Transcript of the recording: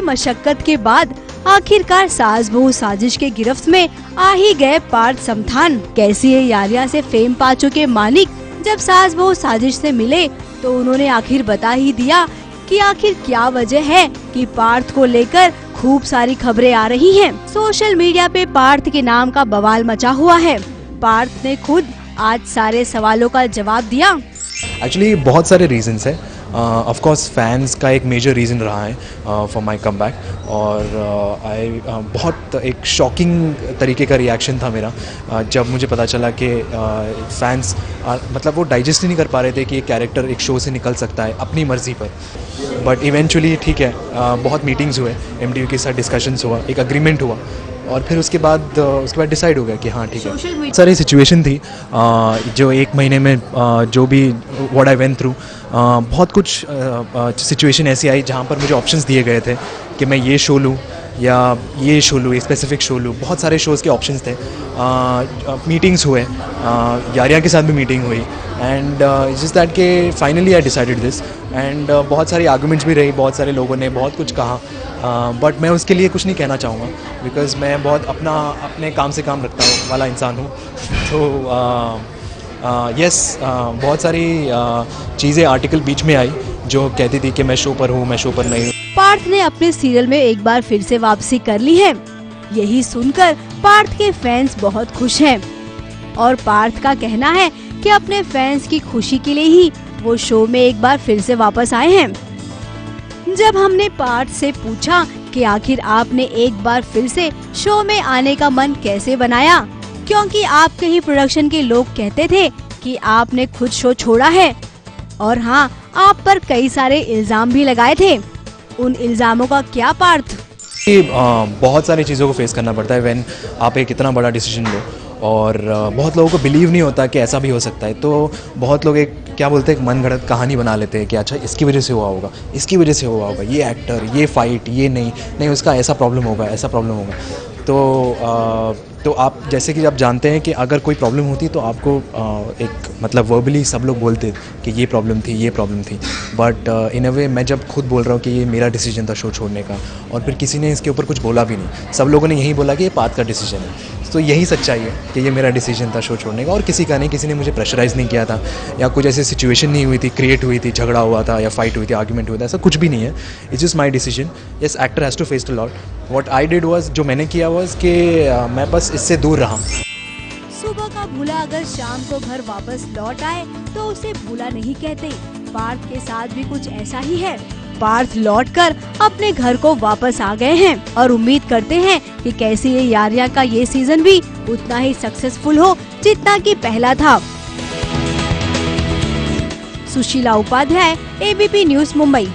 मशक्कत के बाद आखिरकार सास बहू साजिश के गिरफ्त में आ ही गए पार्थ समथान। कैसी है यारियां से फेम पा चुके मानिक जब सास बहू साजिश से मिले तो उन्होंने आखिर बता ही दिया कि आखिर क्या वजह है कि पार्थ को लेकर खूब सारी खबरें आ रही हैं। सोशल मीडिया पे पार्थ के नाम का बवाल मचा हुआ है। पार्थ ने खुद आज सारे सवालों का जवाब दिया। एक्चुअली बहुत सारे रीजंस है। ऑफ कोर्स फैंस का एक मेजर रीज़न रहा है फॉर माय कमबैक, और बहुत एक शॉकिंग तरीके का रिएक्शन था मेरा जब मुझे पता चला कि फैंस मतलब वो डाइजेस्ट ही नहीं कर पा रहे थे कि एक कैरेक्टर एक शो से निकल सकता है अपनी मर्ज़ी पर। बट इवेंचुअली ठीक है, बहुत मीटिंग्स हुए, MTV के साथ डिस्कशंस हुआ, एक अग्रीमेंट हुआ, और फिर उसके बाद डिसाइड हो गया कि हाँ ठीक है। सारी सिचुएशन थी जो एक महीने में जो भी व्हाट आई वेंट थ्रू, बहुत कुछ सिचुएशन ऐसी आई जहाँ पर मुझे ऑप्शंस दिए गए थे कि मैं ये शो लूँ या ये शो लूँ, ये स्पेसिफिक शो लूँ। बहुत सारे शोज़ के ऑप्शंस थे। मीटिंग्स हुए, यारियां के साथ भी मीटिंग हुई, एंड जस्ट दैट के finally I decided this. And बहुत सारी आर्गूमेंट्स भी रही, बहुत सारे लोगों ने बहुत कुछ कहा, बट मैं उसके लिए कुछ नहीं कहना चाहूँगा बिकॉज़ मैं बहुत अपने काम से काम रखता हूँ वाला इंसान हूँ। तो यस, बहुत सारी चीज़ें आर्टिकल बीच में आई जो कहती थी कि मैं शो पर हूँ, मैं शो पर नहीं हूँ। पार्थ ने अपने सीरियल में एक बार फिर से वापसी कर ली है। यही सुनकर पार्थ के फैंस बहुत खुश हैं और पार्थ का कहना है कि अपने फैंस की खुशी के लिए ही वो शो में एक बार फिर से वापस आए हैं। जब हमने पार्थ से पूछा कि आखिर आपने एक बार फिर से शो में आने का मन कैसे बनाया, क्योंकि आपके ही प्रोडक्शन के लोग कहते थे कि आपने खुद शो छोड़ा है और हाँ, आप पर कई सारे इल्जाम भी लगाए थे। उन इल्जामों का क्या पार्थ? बहुत सारी चीज़ों को फेस करना पड़ता है व्हेन आप एक इतना बड़ा डिसीजन लो, और बहुत लोगों को बिलीव नहीं होता कि ऐसा भी हो सकता है। तो बहुत लोग एक क्या बोलते हैं, एक मन गढ़ंत कहानी बना लेते हैं कि अच्छा इसकी वजह से हुआ होगा, इसकी वजह से हुआ होगा, ये एक्टर, ये फाइट, ये नहीं उसका ऐसा प्रॉब्लम होगा, ऐसा प्रॉब्लम होगा। तो आप जैसे कि आप जानते हैं कि अगर कोई प्रॉब्लम होती तो आपको एक मतलब वर्बली सब लोग बोलते कि ये प्रॉब्लम थी, ये प्रॉब्लम थी। बट इन अ वे मैं जब खुद बोल रहा हूँ कि ये मेरा डिसीजन था शो छोड़ने का, और फिर किसी ने इसके ऊपर कुछ बोला भी नहीं, सब लोगों ने यही बोला कि ये पार्थ का डिसीजन है। तो यही सच्चाई है कि ये मेरा डिसीजन था शो छोड़ने का, और किसी का नहीं, किसी ने मुझे प्रेशराइज़ नहीं किया था या कुछ ऐसी सिचुएशन नहीं हुई थी, क्रिएट हुई थी, झगड़ा हुआ था या फाइट हुई थी, आर्ग्यूमेंट हुआ था, ऐसा कुछ भी नहीं है। It's just my decision. Yes, actor has to face a lot. What I did was, जो मैंने किया वाज कि मैं बस इससे दूर रहा। सुबह का भूला अगर शाम को घर वापस लौट आए तो उसे भूला नहीं कहते। पार्थ के साथ भी कुछ ऐसा ही है। पार्थ लौटकर अपने घर को वापस आ गए हैं और उम्मीद करते हैं कि कैसी ये यारियां का ये सीजन भी उतना ही सक्सेसफुल हो जितना कि पहला था। Sushila Upadhyay, ABP news, Mumbai.